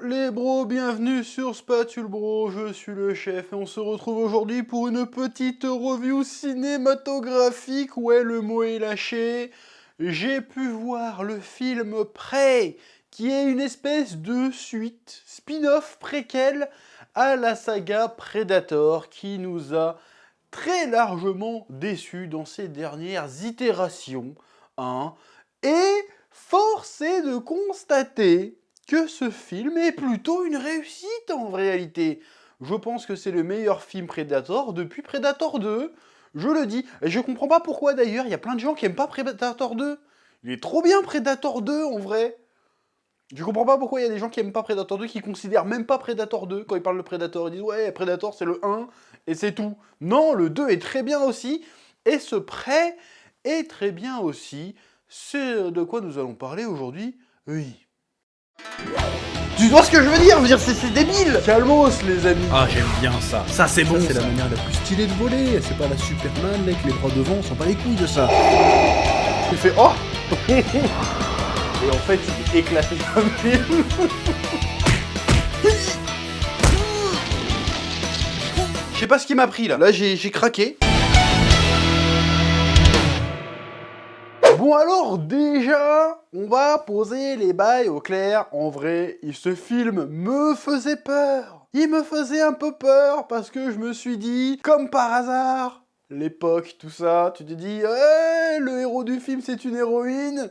les bros, bienvenue sur Spatule Bro, je suis le chef et on se retrouve aujourd'hui pour une petite review cinématographique. Ouais, le mot est lâché. J'ai pu voir le film Prey, qui est une espèce de suite, spin-off préquel à la saga Predator, qui nous a très largement déçus dans ses dernières itérations. Hein. Et force est de constater que ce film est plutôt une réussite en réalité. Je pense que c'est le meilleur film Predator depuis Predator 2. Je le dis. Et je comprends pas pourquoi d'ailleurs, il y a plein de gens qui aiment pas Predator 2. Il est trop bien Predator 2 en vrai. Je comprends pas pourquoi il y a des gens qui aiment pas Predator 2, qui considèrent même pas Predator 2 quand ils parlent de Predator. Ils disent ouais, Predator c'est le 1 et c'est tout. Non, le 2 est très bien aussi. Et ce Prey est très bien aussi. C'est de quoi nous allons parler aujourd'hui. Oui. Tu vois ce que je veux dire? C'est débile. Calmos les amis. Ah, j'aime bien ça. Ça, c'est bon. C'est la manière la plus stylée de voler. C'est pas la Superman avec les bras devant, on s'en bat les couilles de ça. Tu fais oh. Et en fait, il est éclaté comme film. Je sais pas ce qui m'a pris là. Là, j'ai craqué. Bon alors déjà, on va poser les bails au clair. En vrai, ce film me faisait peur. Il me faisait un peu peur parce que je me suis dit, comme par hasard, l'époque, tout ça, tu te dis, hey, le héros du film c'est une héroïne.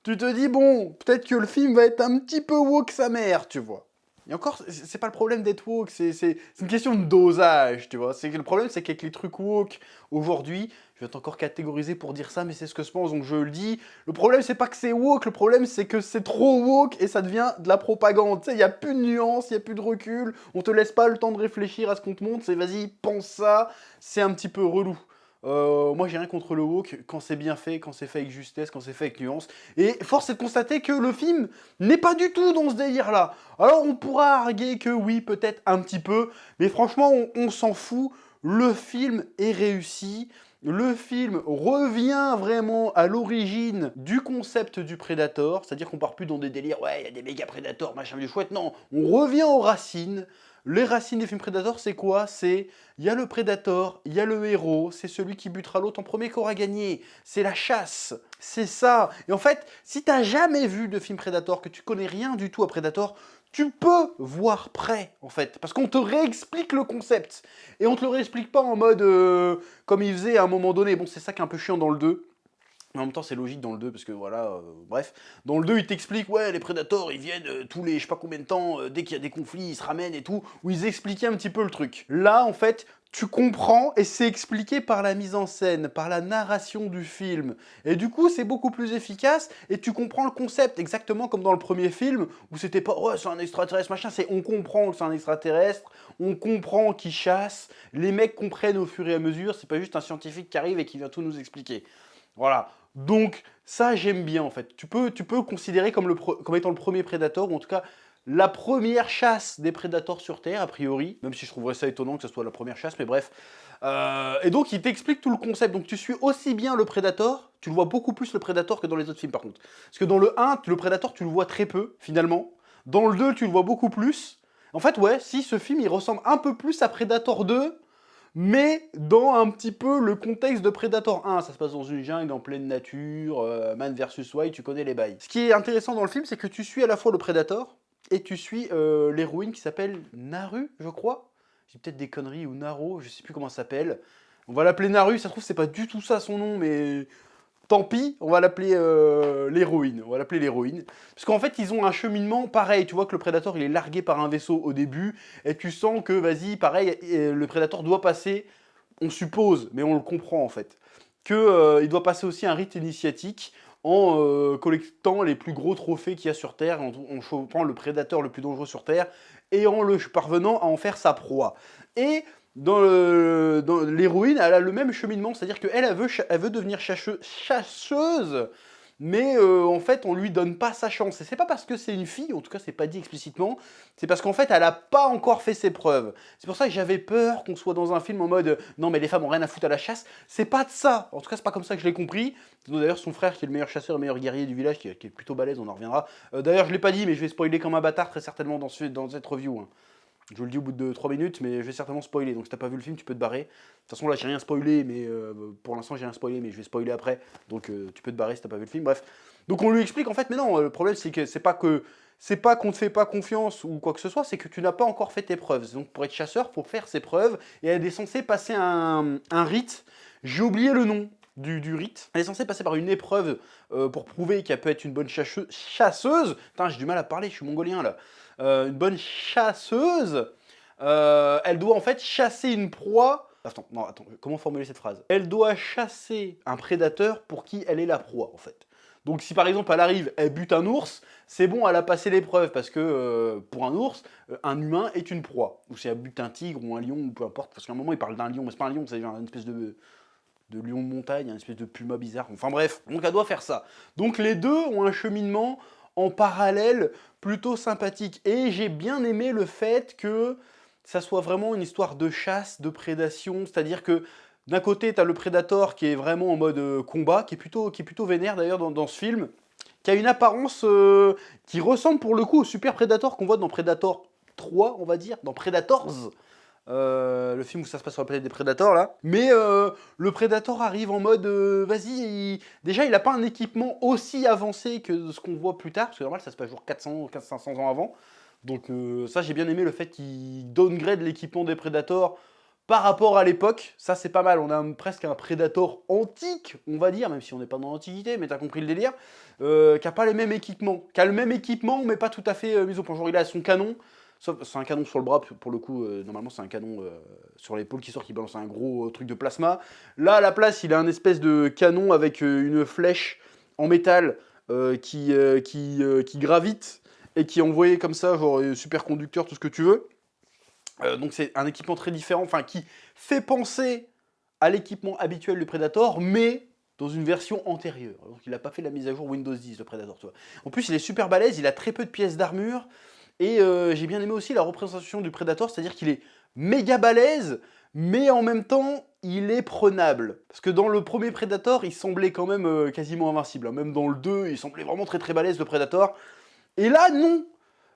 Tu te dis, bon, peut-être que le film va être un petit peu woke sa mère, tu vois. Et encore, c'est pas le problème d'être woke, c'est une question de dosage, tu vois. Le problème, c'est qu'avec les trucs woke, aujourd'hui, je vais être encore catégorisé pour dire ça, mais c'est ce que je pense, donc je le dis. Le problème, c'est pas que c'est woke, le problème, c'est que c'est trop woke et ça devient de la propagande. Tu sais, il n'y a plus de nuance, il n'y a plus de recul, on te laisse pas le temps de réfléchir à ce qu'on te montre, c'est vas-y, pense ça, c'est un petit peu relou. Moi j'ai rien contre le woke quand c'est bien fait, quand c'est fait avec justesse, quand c'est fait avec nuance. Et force est de constater que le film n'est pas du tout dans ce délire-là. Alors on pourra arguer que oui, peut-être un petit peu, mais franchement on s'en fout. Le film est réussi. Le film revient vraiment à l'origine du concept du Predator, c'est-à-dire qu'on part plus dans des délires, ouais, il y a des méga Predators, machin du chouette, non, on revient aux racines. Les racines des films Predator, c'est quoi? C'est, il y a le Predator, il y a le héros, c'est celui qui butera l'autre en premier qui aura gagné. C'est la chasse, c'est ça. Et en fait, si t'as jamais vu de film Predator, que tu connais rien du tout à Predator, tu peux voir Prey, en fait, parce qu'on te réexplique le concept. Et on te le réexplique pas en mode, comme il faisait à un moment donné. Bon, c'est ça qui est un peu chiant dans le 2. Mais en même temps, c'est logique dans le 2, parce que voilà, bref. Dans le 2, ils t'expliquent, ouais, les Predators, ils viennent tous les je sais pas combien de temps, dès qu'il y a des conflits, ils se ramènent et tout, où ils expliquaient un petit peu le truc. Là, en fait, tu comprends, et c'est expliqué par la mise en scène, par la narration du film. Et du coup, c'est beaucoup plus efficace, et tu comprends le concept, exactement comme dans le premier film, où c'était pas, ouais, c'est un extraterrestre, machin, c'est on comprend que c'est un extraterrestre, on comprend qu'il chasse, les mecs comprennent au fur et à mesure, c'est pas juste un scientifique qui arrive et qui vient tout nous expliquer. Voilà. Donc, ça, j'aime bien, en fait. Tu peux considérer comme étant le premier Predator, ou en tout cas, la première chasse des Predators sur Terre, a priori, même si je trouverais ça étonnant que ce soit la première chasse, mais bref. Et donc, il t'explique tout le concept. Donc, tu suis aussi bien le Predator, tu le vois beaucoup plus le Predator que dans les autres films, par contre. Parce que dans le 1, le Predator, tu le vois très peu, finalement. Dans le 2, tu le vois beaucoup plus. En fait, ouais, si, ce film, il ressemble un peu plus à Predator 2, mais dans un petit peu le contexte de Predator 1. Ça se passe dans une jungle, en pleine nature, man versus wild, tu connais les bails. Ce qui est intéressant dans le film, c'est que tu suis à la fois le Predator, et tu suis l'héroïne qui s'appelle Naru, je crois. J'ai peut-être des conneries, ou Naro, je sais plus comment ça s'appelle. On va l'appeler Naru, ça se trouve c'est pas du tout ça son nom, mais tant pis, on va l'appeler l'héroïne. On va l'appeler l'héroïne. Parce qu'en fait, ils ont un cheminement pareil. Tu vois que le Predator, il est largué par un vaisseau au début. Et tu sens que, vas-y, pareil, le Predator doit passer, on suppose, mais on le comprend en fait, qu'il doit passer aussi un rite initiatique en collectant les plus gros trophées qu'il y a sur Terre, en chopant le prédateur le plus dangereux sur Terre, et en le parvenant à en faire sa proie. Et dans l'héroïne, elle a le même cheminement, c'est-à-dire qu'elle elle veut devenir chasseuse, mais en fait on lui donne pas sa chance. Et c'est pas parce que c'est une fille, en tout cas c'est pas dit explicitement, c'est parce qu'en fait elle a pas encore fait ses preuves. C'est pour ça que j'avais peur qu'on soit dans un film en mode non mais les femmes ont rien à foutre à la chasse, c'est pas de ça, en tout cas c'est pas comme ça que je l'ai compris. D'ailleurs son frère qui est le meilleur chasseur, le meilleur guerrier du village, qui est plutôt balèze, on en reviendra. D'ailleurs je l'ai pas dit mais je vais spoiler comme un bâtard très certainement dans cette review. Hein. Je vous le dis au bout de 3 minutes, mais je vais certainement spoiler. Donc si t'as pas vu le film, tu peux te barrer. De toute façon, là, j'ai rien spoilé, mais pour l'instant, j'ai rien spoilé, mais je vais spoiler après. Donc tu peux te barrer si t'as pas vu le film. Bref. Donc on lui explique en fait, mais non, le problème, c'est que c'est pas qu'on te fait pas confiance ou quoi que ce soit, c'est que tu n'as pas encore fait tes preuves. Donc pour être chasseur, faut faire ses preuves. Et elle est censée passer un rite. J'ai oublié le nom du rite. Elle est censée passer par une épreuve pour prouver qu'elle peut être une bonne chasseuse. Putain, j'ai du mal à parler, je suis mongolien là. Une bonne chasseuse, elle doit en fait chasser une proie. Attends, comment formuler cette phrase? Elle doit chasser un prédateur pour qui elle est la proie, en fait. Donc si par exemple elle arrive, elle bute un ours, c'est bon, elle a passé l'épreuve, parce que pour un ours, un humain est une proie. Ou si elle bute un tigre ou un lion, ou peu importe, parce qu'à un moment il parle d'un lion, mais c'est pas un lion, c'est une espèce de lion de montagne, une espèce de puma bizarre. Enfin bref, donc elle doit faire ça. Donc les deux ont un cheminement en parallèle plutôt sympathique. Et j'ai bien aimé le fait que ça soit vraiment une histoire de chasse, de prédation, c'est-à-dire que d'un côté, tu as le Predator qui est vraiment en mode combat, qui est plutôt vénère d'ailleurs dans ce film, qui a une apparence qui ressemble pour le coup au Super Predator qu'on voit dans Predator 3, on va dire, dans Predators. Le film où ça se passe sur la planète des Predators là. Mais le Predator arrive en mode vas-y, déjà il a pas un équipement aussi avancé que ce qu'on voit plus tard, parce que normal ça se passe genre 400-500 ans avant. Donc ça j'ai bien aimé le fait qu'il downgrade l'équipement des Predators par rapport à l'époque. Ça c'est pas mal, on a presque un Predator antique, on va dire, même si on n'est pas dans l'antiquité, mais t'as compris le délire, qui a pas les mêmes équipements, qui a le même équipement mais pas tout à fait mis au point. Genre il a son canon. C'est un canon sur le bras, pour le coup, normalement c'est un canon sur l'épaule qui sort, qui balance un gros truc de plasma. Là, à la place, il a un espèce de canon avec une flèche en métal qui gravite et qui est envoyé comme ça, genre superconducteur, tout ce que tu veux. Donc c'est un équipement très différent, enfin qui fait penser à l'équipement habituel du Predator, mais dans une version antérieure. Donc il n'a pas fait la mise à jour Windows 10, le Predator, tu vois. En plus, il est super balèze, il a très peu de pièces d'armure. Et j'ai bien aimé aussi la représentation du Predator, c'est-à-dire qu'il est méga balèze, mais en même temps, il est prenable. Parce que dans le premier Predator, il semblait quand même quasiment invincible. Même dans le 2, il semblait vraiment très très balèze, le Predator. Et là, non.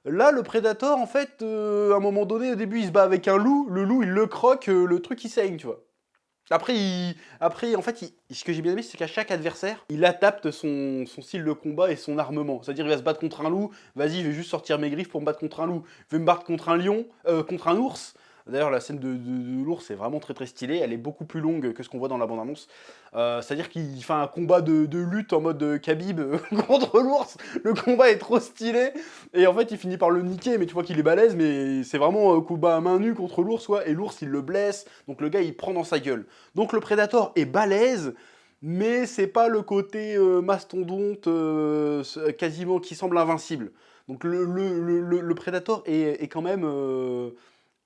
Là, le Predator, en fait, à un moment donné, au début, il se bat avec un loup. Le loup, il le croque, le truc, il saigne, tu vois. Après, en fait, ce que j'ai bien aimé, c'est qu'à chaque adversaire, il adapte son style de combat et son armement. C'est-à-dire, il va se battre contre un loup, vas-y, je vais juste sortir mes griffes pour me battre contre un loup. Je vais me battre contre un lion, contre un ours. D'ailleurs, la scène de l'ours est vraiment très très stylée. Elle est beaucoup plus longue que ce qu'on voit dans la bande-annonce. C'est-à-dire qu'il fait un combat de lutte en mode Khabib contre l'ours. Le combat est trop stylé. Et en fait, il finit par le niquer, mais tu vois qu'il est balèze. Mais c'est vraiment un combat à main nue contre l'ours, quoi. Et l'ours, il le blesse. Donc le gars, il prend dans sa gueule. Donc le Predator est balèze. Mais c'est pas le côté mastodonte quasiment qui semble invincible. Donc le Predator est quand même...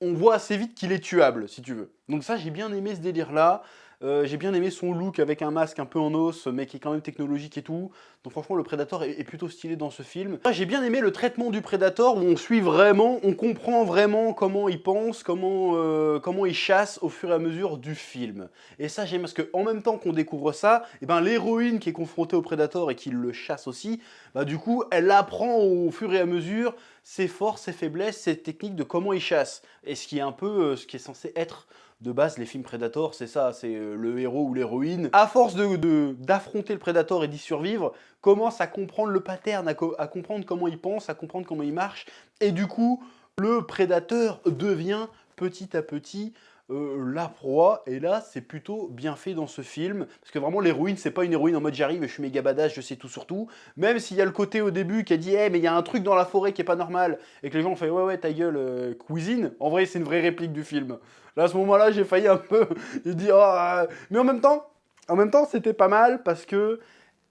on voit assez vite qu'il est tuable, si tu veux. Donc ça, j'ai bien aimé ce délire-là. J'ai bien aimé son look avec un masque un peu en os, mais qui est quand même technologique et tout. Donc franchement, le Predator est plutôt stylé dans ce film. J'ai bien aimé le traitement du Predator, où on suit vraiment, on comprend vraiment comment il pense, comment il chasse au fur et à mesure du film. Et ça, j'aime parce qu'en même temps qu'on découvre ça, et ben, l'héroïne qui est confrontée au Predator et qui le chasse aussi, bah, du coup, elle apprend au fur et à mesure ses forces, ses faiblesses, ses techniques de comment il chasse. Et ce qui est un peu ce qui est censé être de base les films Predator, c'est ça, c'est le héros ou l'héroïne, à force d'affronter le Predator et d'y survivre, commence à comprendre le pattern, à comprendre comment il pense, à comprendre comment il marche, et du coup, le prédateur devient petit à petit la proie, et là c'est plutôt bien fait dans ce film, parce que vraiment l'héroïne c'est pas une héroïne en mode j'arrive, je suis méga badass, je sais tout sur tout, même s'il y a le côté au début qui a dit hey, mais il y a un truc dans la forêt qui est pas normal, et que les gens ont fait ouais ta gueule cuisine, en vrai c'est une vraie réplique du film. Là à ce moment là j'ai failli un peu, j'ai dit oh, mais en même temps c'était pas mal parce que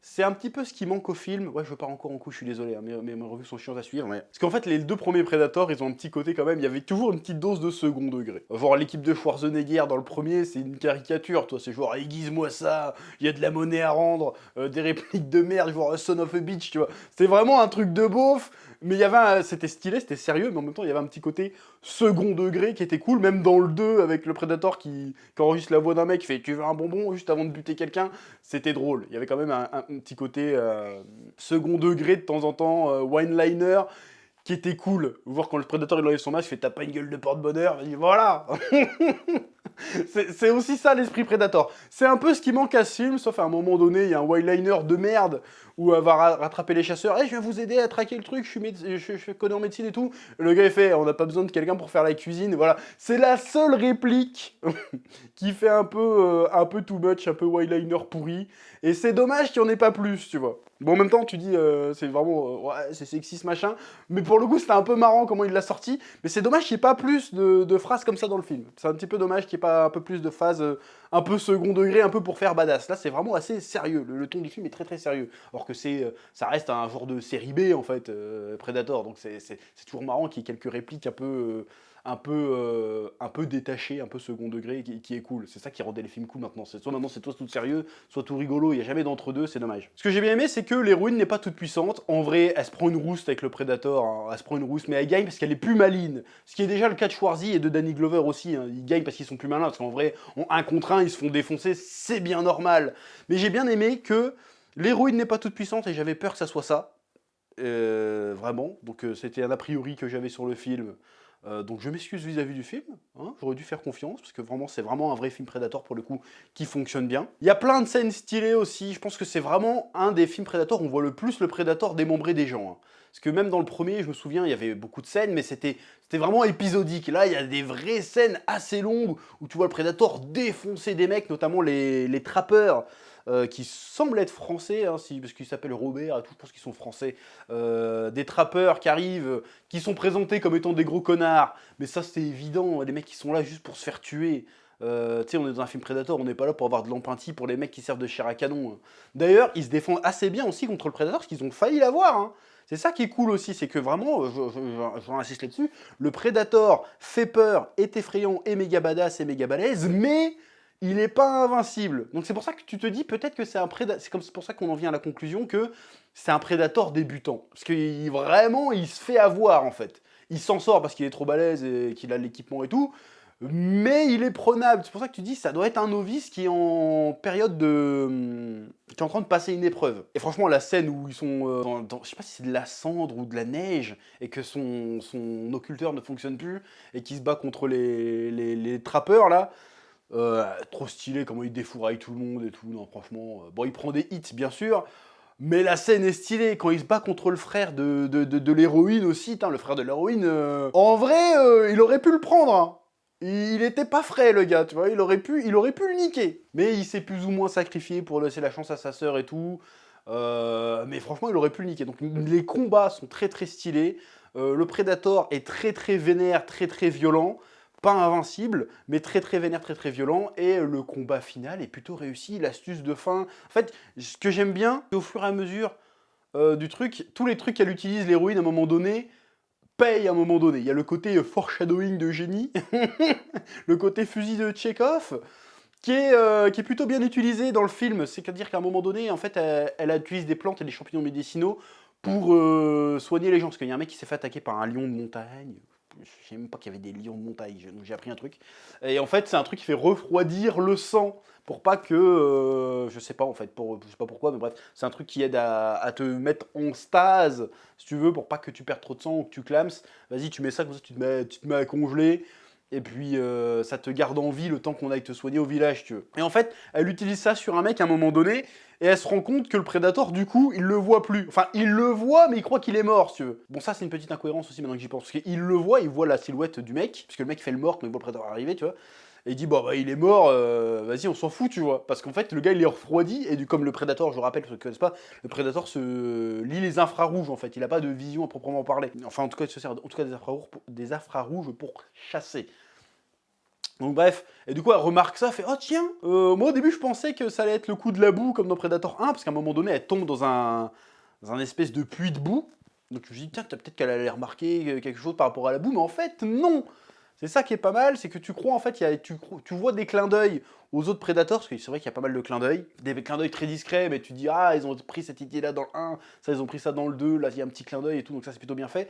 C'est un petit peu ce qui manque au film. Ouais, je pars encore en coup, je suis désolé, hein, mes revues sont chiantes à suivre. Mais... Parce qu'en fait, les 2 premiers Predator, ils ont un petit côté quand même, il y avait toujours une petite dose de second degré. Genre, l'équipe de Schwarzenegger dans le premier, c'est une caricature, toi. C'est genre, aiguise-moi ça, il y a de la monnaie à rendre, des répliques de merde, genre Son of a Bitch, tu vois. C'était vraiment un truc de beauf, mais il y avait c'était stylé, c'était sérieux, mais en même temps, il y avait un petit côté second degré qui était cool, même dans le 2, avec le Predator qui enregistre la voix d'un mec, qui fait « Tu veux un bonbon ?» juste avant de buter quelqu'un. C'était drôle. Il y avait quand même un petit côté second degré de temps en temps, one-liner, qui était cool. Voir quand le Predator il enlève son masque, il fait « T'as pas une gueule de porte-bonheur ?» Il dit « Voilà !» C'est aussi ça l'esprit Predator. C'est un peu ce qui manque à ce film, sauf à un moment donné, il y a un one-liner de merde où elle va rattraper les chasseurs. Hey, je viens vous aider à traquer le truc, je connais en médecine et tout. Le gars il fait, on n'a pas besoin de quelqu'un pour faire la cuisine. Voilà, c'est la seule réplique qui fait un peu too much, un peu one-liner pourri. Et c'est dommage qu'il n'y en ait pas plus, tu vois. Bon, en même temps, tu dis, c'est vraiment, ouais, c'est sexiste, machin. Mais pour le coup, c'était un peu marrant comment il l'a sorti. Mais c'est dommage qu'il n'y ait pas plus de phrases comme ça dans le film. C'est un petit peu dommage qu'il n'y ait pas un peu plus de phases un peu second degré, un peu pour faire badass. Là, c'est vraiment assez sérieux. Le ton du film est très très sérieux. Alors que ça reste un genre de série B, en fait, Predator. Donc c'est toujours marrant qu'il y ait quelques répliques un peu détaché, un peu second degré, qui est cool. C'est ça qui rendait les films cool maintenant. Soit maintenant c'est tout sérieux, soit tout rigolo, il n'y a jamais d'entre-deux, c'est dommage. Ce que j'ai bien aimé, c'est que l'héroïne n'est pas toute puissante. En vrai, elle se prend une rouste avec le Predator, hein. Elle se prend une rouste, mais elle gagne parce qu'elle est plus maline. Ce qui est déjà le cas de Schwarzy et de Danny Glover aussi, hein. Ils gagnent parce qu'ils sont plus malins, parce qu'en vrai, en 1 contre 1, ils se font défoncer, c'est bien normal. Mais j'ai bien aimé que l'héroïne n'est pas toute puissante et j'avais peur que ça soit ça. Vraiment. Donc c'était un a priori que j'avais sur le film. Donc je m'excuse vis-à-vis du film, hein, j'aurais dû faire confiance, parce que vraiment c'est vraiment un vrai film Predator pour le coup, qui fonctionne bien. Il y a plein de scènes stylées aussi, je pense que c'est vraiment un des films Predator où on voit le plus le Predator démembrer des gens. Hein. Parce que même dans le premier, je me souviens, il y avait beaucoup de scènes, mais c'était vraiment épisodique. Là, il y a des vraies scènes assez longues, où tu vois le Predator défoncer des mecs, notamment les trappeurs, qui semblent être français, hein, parce qu'ils s'appellent Robert et tout, je pense qu'ils sont français, des trappeurs qui arrivent, qui sont présentés comme étant des gros connards, mais ça c'est évident, les mecs qui sont là juste pour se faire tuer. Tu sais, on est dans un film Predator, on n'est pas là pour avoir de l'empathie pour les mecs qui servent de chair à canon. D'ailleurs, ils se défendent assez bien aussi contre le Predator, parce qu'ils ont failli l'avoir. Hein. C'est ça qui est cool aussi, c'est que vraiment, j'insiste là-dessus, le Predator fait peur, est effrayant, est méga badass, est méga balèze, mais il n'est pas invincible. Donc c'est pour ça que tu te dis peut-être que c'est un Predator. C'est pour ça qu'on en vient à la conclusion que c'est un Predator débutant. Parce que vraiment, il se fait avoir en fait. Il s'en sort parce qu'il est trop balèze et qu'il a l'équipement et tout. Mais il est prenable. C'est pour ça que tu dis ça doit être un novice qui est en période de... qui est en train de passer une épreuve. Et franchement, la scène où ils sont je sais pas si c'est de la cendre ou de la neige et que son occulteur ne fonctionne plus et qu'il se bat contre les trappeurs là. Trop stylé, comment il défouraille tout le monde et tout, non franchement, bon il prend des hits bien sûr, mais la scène est stylée, quand il se bat contre le frère de l'héroïne aussi, le frère de l'héroïne, en vrai, il aurait pu le prendre, hein. Il était pas frais le gars, tu vois, il aurait pu le niquer, mais il s'est plus ou moins sacrifié pour laisser la chance à sa sœur et tout, mais franchement il aurait pu le niquer, donc les combats sont très très stylés, le Predator est très très vénère, très très violent, pas invincible, mais très très vénère, très très violent, et le combat final est plutôt réussi, l'astuce de fin. En fait, ce que j'aime bien, c'est au fur et à mesure du truc, tous les trucs qu'elle utilise, l'héroïne, à un moment donné, payent à un moment donné. Il y a le côté foreshadowing de génie, le côté fusil de Tchekhov, qui est plutôt bien utilisé dans le film. C'est-à-dire qu'à un moment donné, en fait, elle utilise des plantes et des champignons médicinaux pour soigner les gens. Parce qu'il y a un mec qui s'est fait attaquer par un lion de montagne. Je savais même pas qu'il y avait des lions de montagne, donc j'ai appris un truc. Et en fait, c'est un truc qui fait refroidir le sang pour pas que, je sais pas en fait, je sais pas pourquoi, mais bref, c'est un truc qui aide à te mettre en stase, si tu veux, pour pas que tu perdes trop de sang ou que tu clames. Vas-y, tu mets ça, comme ça tu te mets à congeler. Et puis ça te garde en vie le temps qu'on aille te soigner au village, si tu veux. Et en fait, elle utilise ça sur un mec à un moment donné, et elle se rend compte que le Predator, du coup, il le voit plus. Enfin, il le voit, mais il croit qu'il est mort, si tu veux. Bon, ça, c'est une petite incohérence aussi, maintenant que j'y pense. Parce qu'il le voit, il voit la silhouette du mec, puisque le mec fait le mort quand il voit le Predator arriver, tu vois. Et il dit, bah, il est mort, vas-y, on s'en fout, tu vois. Parce qu'en fait, le gars, il est refroidi, et comme le Predator, je rappelle, pour ceux qui ne connaissent pas, le Predator lit les infrarouges, en fait. Il n'a pas de vision à proprement parler. Enfin, en tout cas, il se sert des infrarouges pour chasser. Donc bref, et du coup elle remarque ça, elle fait « Oh tiens, moi au début je pensais que ça allait être le coup de la boue comme dans Predator 1, parce qu'à un moment donné elle tombe dans un espèce de puits de boue. Donc je me dis, tiens, peut-être qu'elle allait remarquer quelque chose par rapport à la boue, mais en fait, non. C'est ça qui est pas mal, c'est que tu crois, en fait, tu vois des clins d'œil aux autres Predators, parce que c'est vrai qu'il y a pas mal de clins d'œil, des clins d'œil très discrets, mais tu dis, ah, ils ont pris cette idée-là dans le 1, ça, ils ont pris ça dans le 2, là, il y a un petit clin d'œil et tout, donc ça, c'est plutôt bien fait.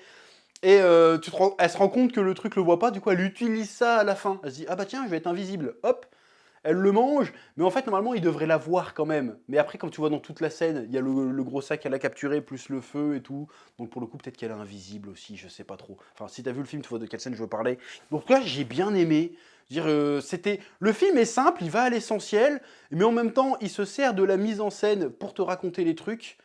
Et elle se rend compte que le truc le voit pas, du coup, elle utilise ça à la fin. Elle se dit, ah bah tiens, je vais être invisible, hop. Elle le mange, mais en fait, normalement, il devrait la voir quand même. Mais après, comme tu vois dans toute la scène, il y a le gros sac qu'elle a capturé, plus le feu et tout. Donc pour le coup, peut-être qu'elle est invisible aussi, je sais pas trop. Enfin, si t'as vu le film, tu vois de quelle scène je veux parler. Donc là, j'ai bien aimé. Dire, le film est simple, il va à l'essentiel, mais en même temps, il se sert de la mise en scène pour te raconter les trucs.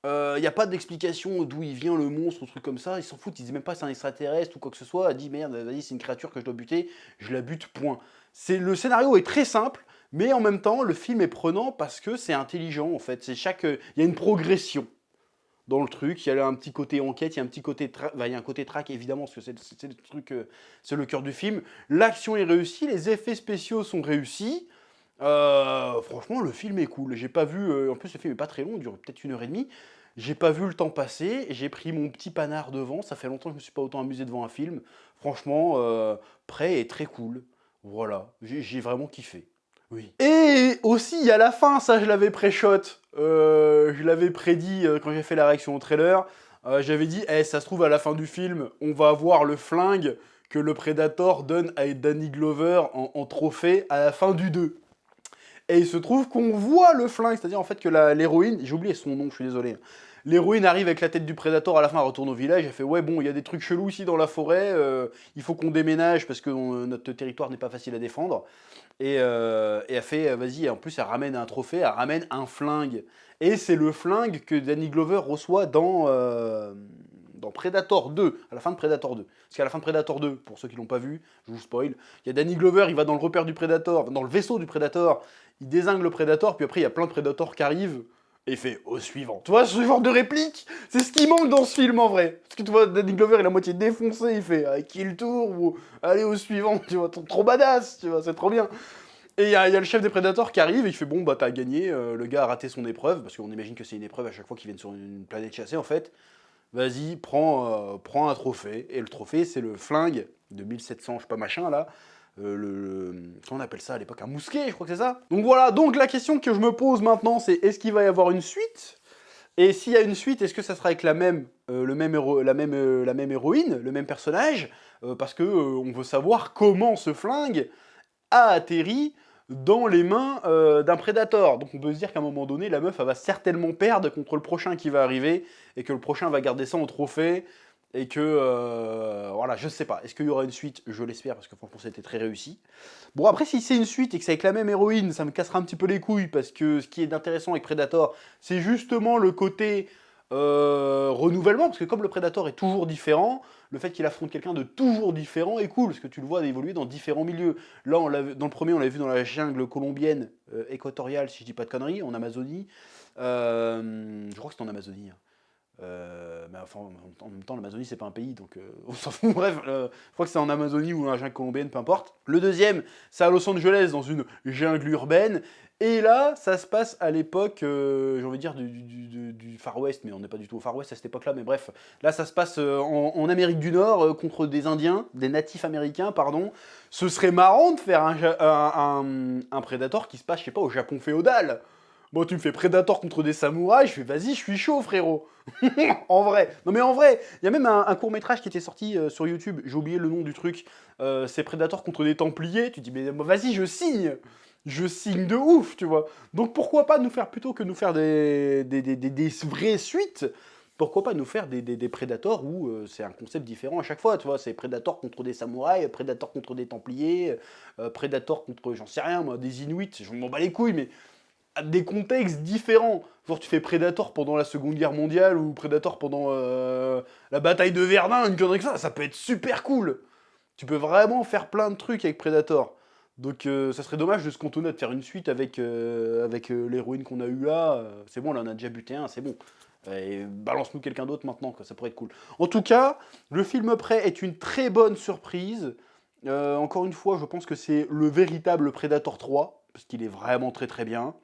Il n'y a pas d'explication d'où il vient le monstre ou truc comme ça, ils s'en foutent, ils disent même pas c'est un extraterrestre ou quoi que ce soit, elle dit merde, vas-y c'est une créature que je dois buter, je la bute, point. Le scénario est très simple, mais en même temps le film est prenant parce que c'est intelligent en fait, il y a une progression dans le truc, il y a un petit côté enquête, il y a un petit côté il y a un côté track évidemment parce que c'est le truc, c'est le cœur du film, l'action est réussie, les effets spéciaux sont réussis. Franchement, le film est cool. J'ai pas vu. En plus, le film est pas très long, il dure peut-être 1 h 30. J'ai pas vu le temps passer. J'ai pris mon petit panard devant. Ça fait longtemps que je me suis pas autant amusé devant un film. Franchement, prêt et très cool. Voilà, j'ai vraiment kiffé. Oui. Et aussi, il y a la fin, ça je l'avais pré-shot. Je l'avais prédit quand j'ai fait la réaction au trailer. J'avais dit, ça se trouve à la fin du film, on va avoir le flingue que le Predator donne à Danny Glover en trophée à la fin du 2. Et il se trouve qu'on voit le flingue, c'est-à-dire en fait que l'héroïne, j'ai oublié son nom, je suis désolé. L'héroïne arrive avec la tête du Predator, à la fin elle retourne au village, elle fait ouais bon, il y a des trucs chelous ici dans la forêt, il faut qu'on déménage parce que notre territoire n'est pas facile à défendre. Et elle fait vas-y, en plus elle ramène un trophée, elle ramène un flingue. Et c'est le flingue que Danny Glover reçoit dans Predator 2, à la fin de Predator 2. Parce qu'à la fin de Predator 2, pour ceux qui l'ont pas vu, je vous spoil, il y a Danny Glover, il va dans le repère du Predator, dans le vaisseau du Predator, il dézingue le Predator, puis après il y a plein de Predators qui arrivent, et il fait au suivant. Tu vois, ce genre de réplique, c'est ce qui manque dans ce film en vrai. Parce que tu vois, Danny Glover il est à moitié défoncé, il fait kill tour, ou allez au suivant, tu vois, trop badass, tu vois, c'est trop bien. Et il y a le chef des Predators qui arrive et il fait bon bah t'as gagné, le gars a raté son épreuve, parce qu'on imagine que c'est une épreuve à chaque fois qu'ils viennent sur une planète chassée en fait. Vas-y, prends un trophée. Et le trophée, c'est le flingue de 1700, je sais pas machin là. Comment on appelle ça à l'époque? Un mousquet, je crois que c'est ça. Donc voilà, donc la question que je me pose maintenant, c'est est-ce qu'il va y avoir une suite? Et s'il y a une suite, est-ce que ça sera avec la même héroïne, le même personnage? Parce que on veut savoir comment ce flingue a atterri dans les mains d'un Predator. Donc on peut se dire qu'à un moment donné, la meuf, elle va certainement perdre contre le prochain qui va arriver, et que le prochain va garder ça en trophée, et que, voilà, je sais pas. Est-ce qu'il y aura une suite? Je l'espère, parce que franchement, c'était très réussi. Bon, après, si c'est une suite et que c'est avec la même héroïne, ça me cassera un petit peu les couilles, parce que ce qui est intéressant avec Predator, c'est justement le côté renouvellement, parce que comme le Predator est toujours différent, le fait qu'il affronte quelqu'un de toujours différent est cool, parce que tu le vois évoluer dans différents milieux. Là, dans le premier, on l'a vu dans la jungle colombienne, équatoriale, si je dis pas de conneries, en Amazonie. Je crois que c'est en Amazonie. Hein. Mais enfin, en même temps, l'Amazonie, c'est pas un pays, donc on s'en fout. Bref, je crois que c'est en Amazonie ou dans la jungle colombienne, peu importe. Le deuxième, c'est à Los Angeles, dans une jungle urbaine. Et là, ça se passe à l'époque, j'ai envie de dire, du Far West, mais on n'est pas du tout au Far West à cette époque-là, mais bref. Là, ça se passe en Amérique du Nord, contre des Indiens, des natifs américains, pardon. Ce serait marrant de faire un Predator qui se passe, je sais pas, au Japon féodal. Bon, tu me fais Predator contre des samouraïs, je fais vas-y, je suis chaud, frérot. En vrai. Non, mais en vrai, il y a même un court-métrage qui était sorti sur YouTube, j'ai oublié le nom du truc. C'est Predator contre des Templiers. Tu dis, mais vas-y, je signe. Je signe de ouf, tu vois. Donc pourquoi pas nous faire, plutôt que nous faire des vraies suites, pourquoi pas nous faire des Predators où c'est un concept différent à chaque fois, tu vois. C'est Predator contre des samouraïs, Predator contre des Templiers, Predator contre, j'en sais rien moi, des Inuits, je m'en bats les couilles, mais à des contextes différents. Genre tu fais Predator pendant la Seconde Guerre mondiale ou Predator pendant la bataille de Verdun, une connerie comme ça peut être super cool. Tu peux vraiment faire plein de trucs avec Predator. Donc ça serait dommage de se cantonner à de faire une suite avec l'héroïne qu'on a eu là. C'est bon, là on a déjà buté un, c'est bon. Et balance-nous quelqu'un d'autre maintenant, quoi, ça pourrait être cool. En tout cas, le film Prêt est une très bonne surprise. Encore une fois, je pense que c'est le véritable Predator 3, parce qu'il est vraiment très très bien.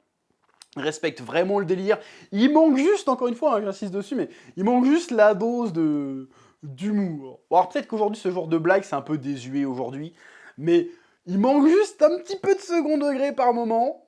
Il respecte vraiment le délire. Il manque juste, encore une fois, hein, j'insiste dessus, mais il manque juste la dose d'humour. Bon, alors peut-être qu'aujourd'hui, ce genre de blague, c'est un peu désuet aujourd'hui, mais il manque juste un petit peu de second degré par moment,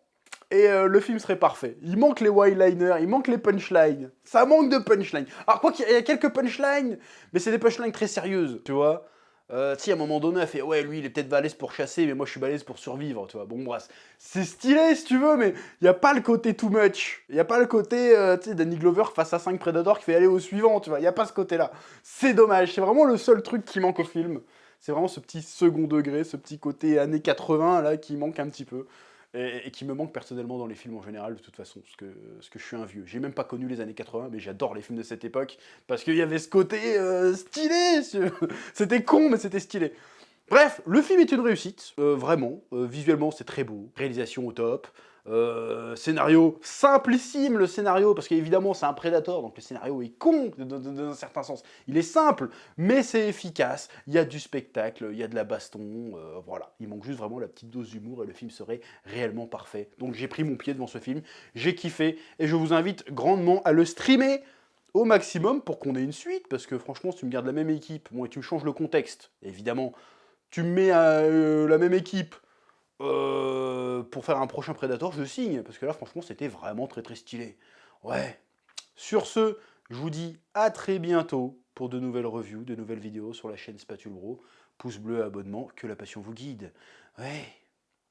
et le film serait parfait. Il manque les one-liners, il manque les punchlines. Ça manque de punchlines. Alors quoi qu'il y a quelques punchlines, mais c'est des punchlines très sérieuses, tu vois. Tu sais, à un moment donné, elle fait « Ouais, lui, il est peut-être balèze pour chasser, mais moi, je suis balèze pour survivre, tu vois. » Bon, bref, c'est stylé, si tu veux, mais il n'y a pas le côté too much. Il n'y a pas le côté, tu sais, Danny Glover face à 5 Predators qui fait aller au suivant, tu vois. Il n'y a pas ce côté-là. C'est dommage. C'est vraiment le seul truc qui manque au film. C'est vraiment ce petit second degré, ce petit côté années 80, là, qui manque un petit peu. Et qui me manque personnellement dans les films en général, de toute façon, parce que je suis un vieux. J'ai même pas connu les années 80, mais j'adore les films de cette époque, parce qu'il y avait ce côté stylé. C'était con, mais c'était stylé. Bref, le film est une réussite, vraiment. Visuellement, c'est très beau. Réalisation au top. Scénario simplissime, le scénario, parce qu'évidemment, c'est un Predator, donc le scénario est con, dans un certain sens. Il est simple, mais c'est efficace. Il y a du spectacle, il y a de la baston, voilà. Il manque juste vraiment la petite dose d'humour et le film serait réellement parfait. Donc j'ai pris mon pied devant ce film, j'ai kiffé, et je vous invite grandement à le streamer au maximum pour qu'on ait une suite, parce que franchement, si tu me gardes la même équipe, bon, et tu changes le contexte, évidemment, tu me mets la même équipe pour faire un prochain Predator, je signe, parce que là, franchement, c'était vraiment très très stylé. Ouais. Sur ce, je vous dis à très bientôt pour de nouvelles reviews, de nouvelles vidéos sur la chaîne Spatule Bro. Pouce bleu, abonnement, que la passion vous guide. Ouais.